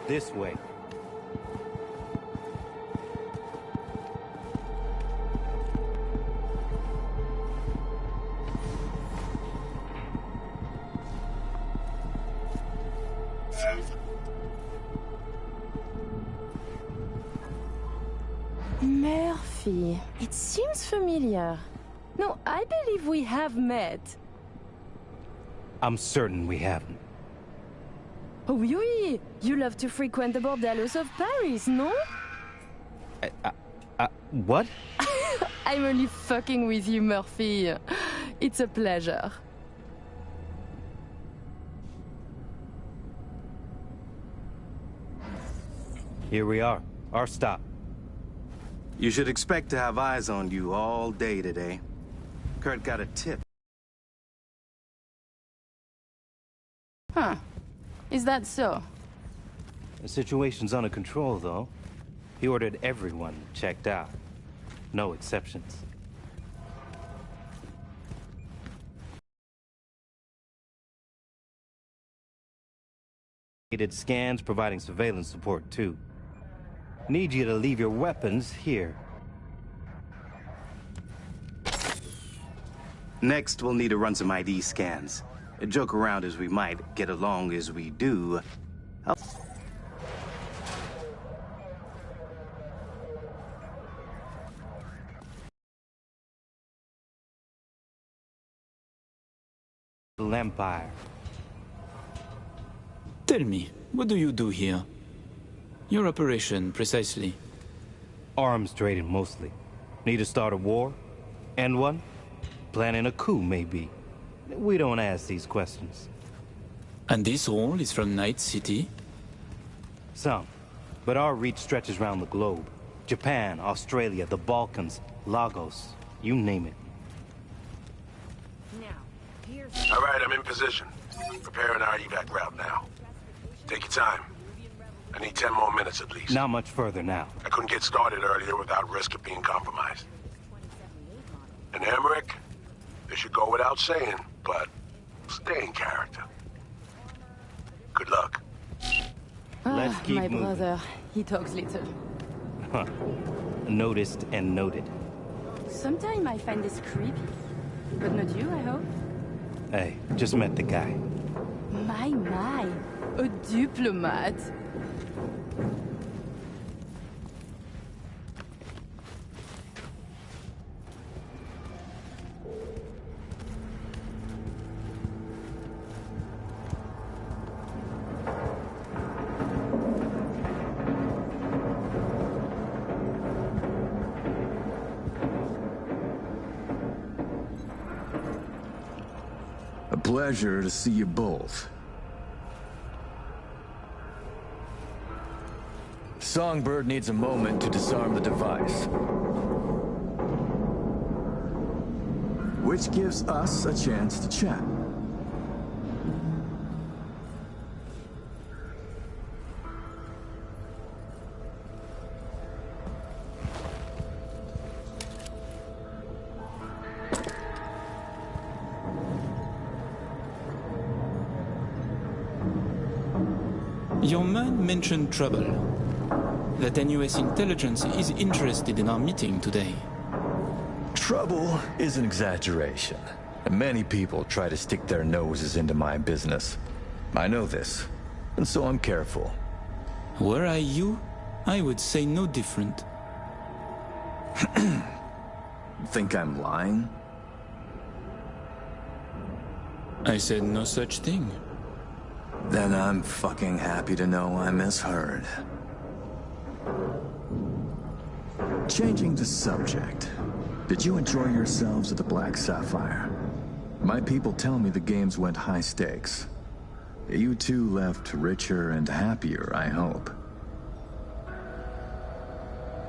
This way. Murphy. It seems familiar. No, I believe we have met. I'm certain we haven't. Oh, oui! You love to frequent the bordellos of Paris, no? What? I'm only fucking with you, Murphy. It's a pleasure. Here we are. Our stop. You should expect to have eyes on you all day today. Kurt got a tip. Huh. Is that so? The situation's under control, though. He ordered everyone checked out. No exceptions. He did scans providing surveillance support, too. Need you to leave your weapons here. Next, we'll need to run some ID scans. Joke around as we might, get along as we do. Empire. Tell me, what do you do here? Your operation, precisely. Arms trading, mostly. Need to start a war? End one? Planning a coup, maybe. We don't ask these questions. And this all is from Night City? Some. But our reach stretches around the globe. Japan, Australia, the Balkans, Lagos, you name it. All right, I'm in position. Preparing our evac route now. Take your time. I need 10 more minutes at least. Not much further now. I couldn't get started earlier without risk of being compromised. And Emmerich, this should go without saying, but stay in character. Good luck. Let's keep my moving. brother. He talks little. Huh. Noticed and noted. Sometimes I find this creepy. But not you, I hope. Hey, just met the guy. My. A diplomat. A pleasure to see you both. Songbird needs a moment to disarm the device. Which gives us a chance to chat. Your man mentioned trouble. That NUS intelligence is interested in our meeting today. Trouble is an exaggeration. And many people try to stick their noses into my business. I know this, and so I'm careful. Were I you, I would say no different. Think I'm lying? I said no such thing. Then I'm fucking happy to know I misheard. Changing the subject. Did you enjoy yourselves at the Black Sapphire? My people tell me the games went high stakes. You two left richer and happier, I hope.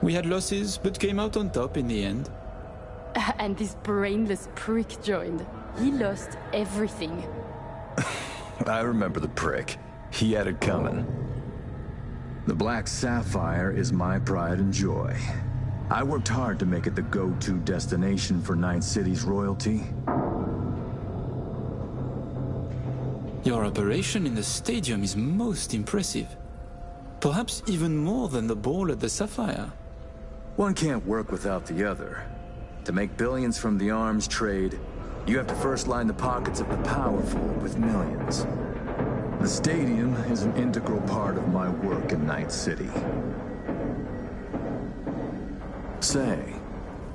We had losses, but came out on top in the end. And this brainless prick joined. He lost everything. I remember the prick. He had it coming. The Black Sapphire is my pride and joy. I worked hard to make it the go-to destination for Night City's royalty. Your operation in the stadium is most impressive. Perhaps even more than the ball at the Sapphire. One can't work without the other. To make billions from the arms trade, you have to first line the pockets of the powerful with millions. The stadium is an integral part of my work in Night City. Say,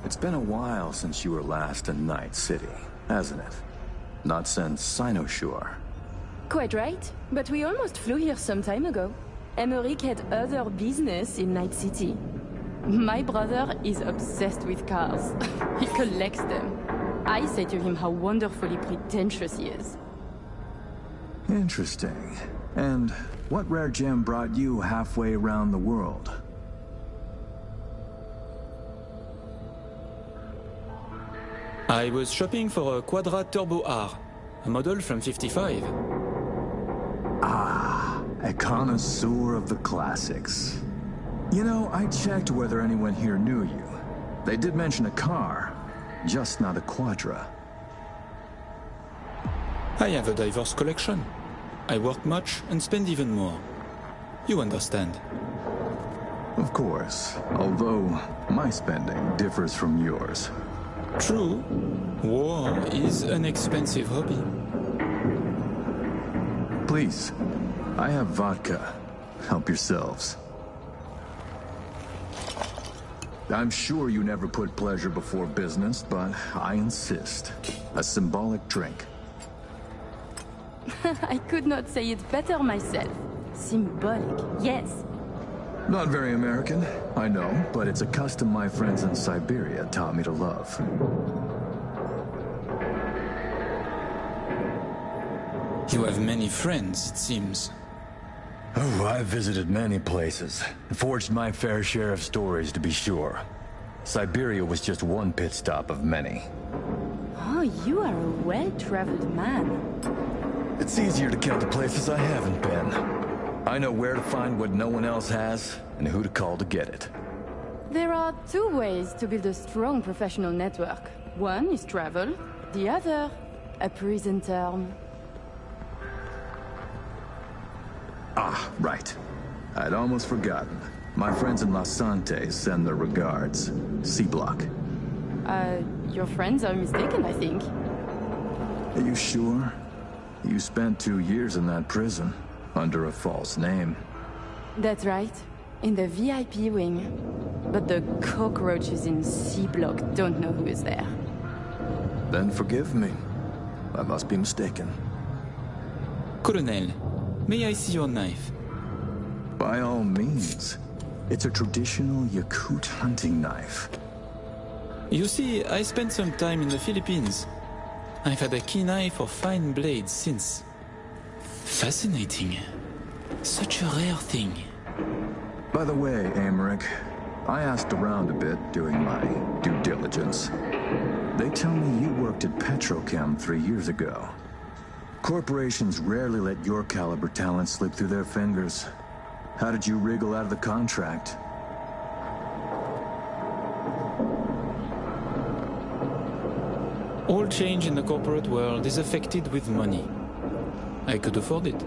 it's been a while since you were last in Night City, hasn't it? Not since Cynosure. Quite right, but we almost flew here some time ago. Emmerich had other business in Night City. My brother is obsessed with cars. He collects them. I say to him how wonderfully pretentious he is. Interesting. And what rare gem brought you halfway around the world? I was shopping for a Quadra Turbo R, a model from '55. Ah, a connoisseur of the classics. You know, I checked whether anyone here knew you. They did mention a car, just not a Quadra. I have a diverse collection. I work much and spend even more. You understand. Of course, although my spending differs from yours. True, war is an expensive hobby. Please, I have vodka. Help yourselves. I'm sure you never put pleasure before business, but I insist. A symbolic drink. I could not say it better myself. Symbolic, yes. Not very American, I know, but it's a custom my friends in Siberia taught me to love. You have many friends, it seems. Oh, I've visited many places. Forged my fair share of stories, to be sure. Siberia was just one pit stop of many. Oh, you are a well-traveled man. It's easier to count the places I haven't been. I know where to find what no one else has, and who to call to get it. There are two ways to build a strong professional network. One is travel, the other, a prison term. Ah, right. I'd almost forgotten. My friends in Los Santos send their regards. C-Block. Your friends are mistaken, I think. Are you sure? You spent 2 years in that prison, under a false name. That's right. In the VIP wing. But the cockroaches in C-Block don't know who is there. Then forgive me. I must be mistaken. Colonel, may I see your knife? By all means. It's a traditional Yakut hunting knife. You see, I spent some time in the Philippines. I've had a keen eye for fine blades since. Fascinating. Such a rare thing. By the way, Emmerich, I asked around a bit doing my due diligence. They tell me you worked at Petrochem 3 years ago. Corporations rarely let your caliber talent slip through their fingers. How did you wriggle out of the contract? All change in the corporate world is affected with money. I could afford it.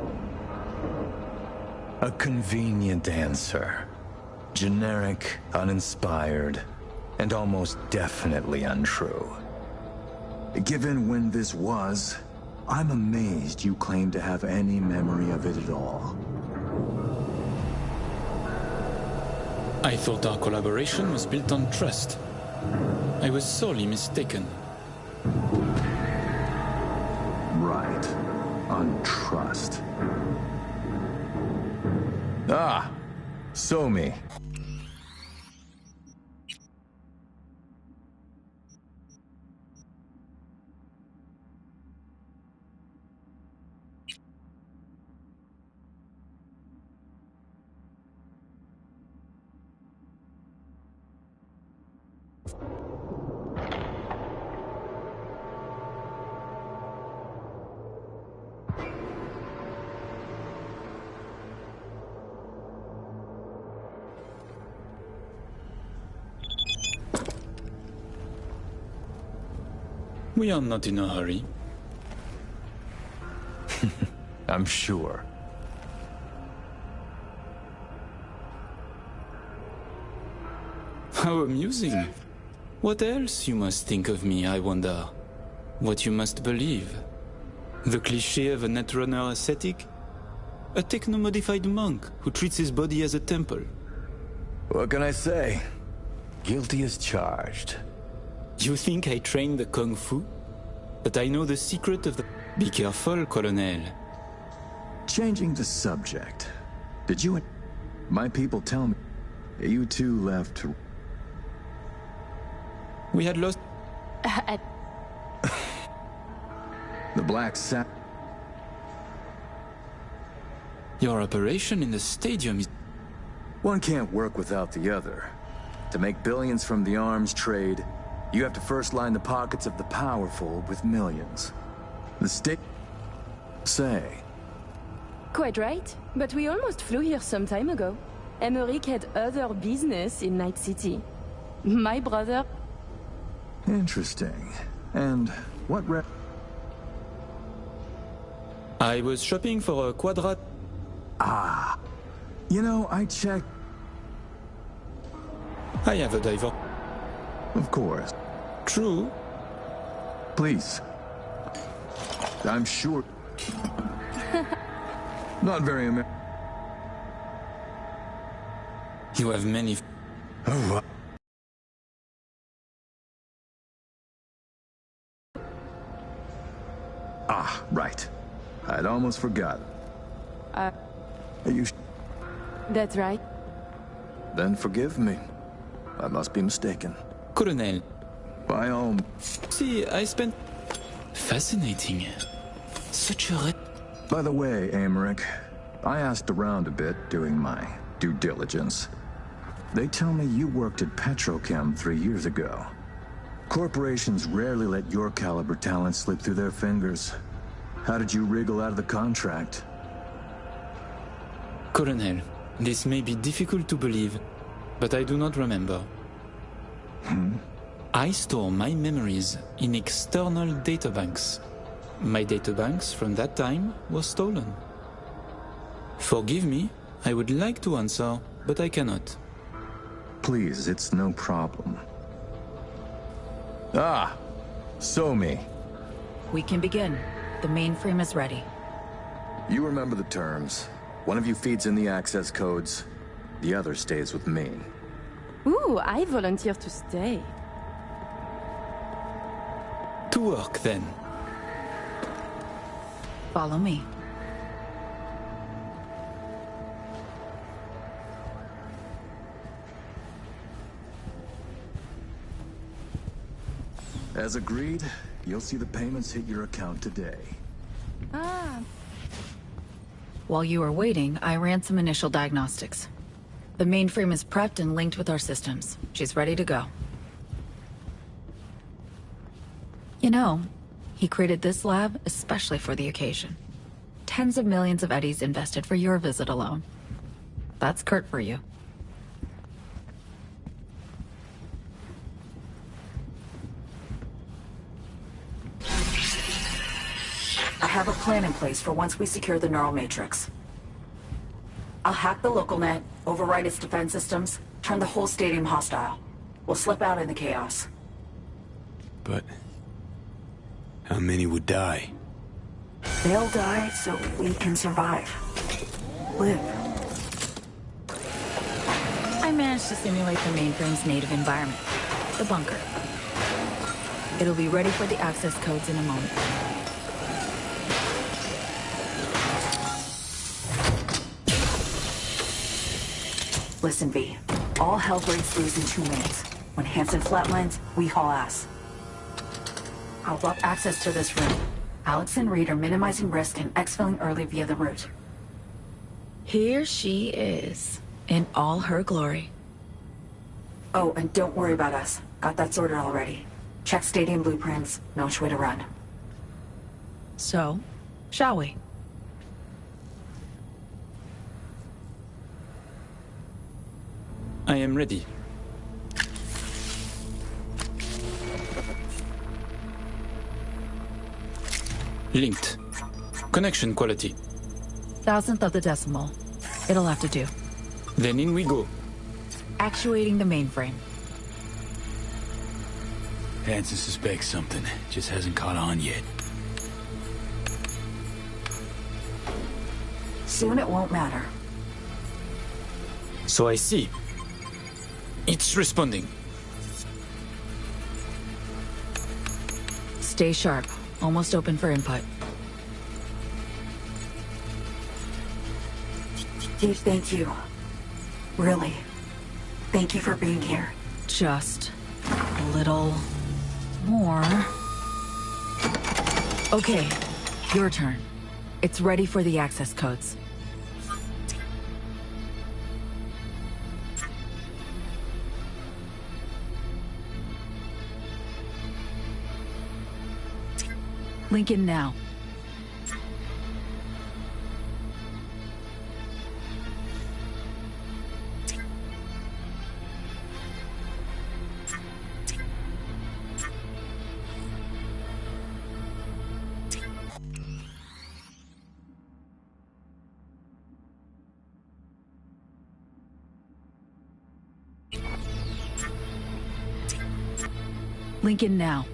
A convenient answer. Generic, uninspired, and almost definitely untrue. Given when this was, I'm amazed you claim to have any memory of it at all. I thought our collaboration was built on trust. I was sorely mistaken. Right. On trust. Ah! Somi. We are not in a hurry. I'm sure. How amusing. What else you must think of me, I wonder? What you must believe? The cliché of a netrunner ascetic? A techno-modified monk who treats his body as a temple? What can I say? Guilty as charged. You think I train the kung fu? But I know the secret of the... Be careful, Colonel. Changing the subject. Did you... My people tell me you two left... We had lost... The Black Sap... Your operation in the stadium is... One can't work without the other. To make billions from the arms trade, you have to first line the pockets of the powerful with millions. The state... Say... Quite right, but we almost flew here some time ago. Emmerich had other business in Night City. My brother... Interesting. And what I was shopping for a quadrat... Ah. You know, I checked... I have a diver... Of course. True. Please. I'm sure... Not very You have many... Oh, Ah, right. I'd almost forgotten. Are you... That's right. Then forgive me. I must be mistaken. Colonel. By all... See, I spent... Fascinating. Such a... By the way, Emmerich, I asked around a bit doing my due diligence. They tell me you worked at Petrochem 3 years ago. Corporations rarely let your caliber talent slip through their fingers. How did you wriggle out of the contract? Colonel, this may be difficult to believe, but I do not remember. I store my memories in external databanks. My databanks from that time were stolen. Forgive me, I would like to answer, but I cannot. Please, it's no problem. Ah, so me. We can begin. The mainframe is ready. You remember the terms. One of you feeds in the access codes, the other stays with me. Ooh, I volunteer to stay. To work, then. Follow me. As agreed, you'll see the payments hit your account today. Ah. While you were waiting, I ran some initial diagnostics. The mainframe is prepped and linked with our systems. She's ready to go. You know, he created this lab especially for the occasion. Tens of millions of eddies invested for your visit alone. That's Kurt for you. I have a plan in place for once we secure the neural matrix. I'll hack the local net, override its defense systems, turn the whole stadium hostile. We'll slip out in the chaos. But... how many would die? They'll die so we can survive. Live. I managed to simulate the mainframe's native environment, the bunker. It'll be ready for the access codes in a moment. Listen, V. All hell breaks loose in 2 minutes. When Hansen flatlines, we haul ass. I'll block access to this room. Alex and Reed are minimizing risk and exfilling early via the route. Here she is, in all her glory. Oh, and don't worry about us. Got that sorted already. Check stadium blueprints, know which way to run. So, shall we? I am ready. Linked. Connection quality. 1,000th of the decimal. It'll have to do. Then in we go. Actuating the mainframe. Hansen suspects something, just hasn't caught on yet. Soon it won't matter. So I see. It's responding. Stay sharp. Almost open for input. Dave, thank you. Really. Thank you for being here. Just a little more. Okay, your turn. It's ready for the access codes. Link in now. Link in now.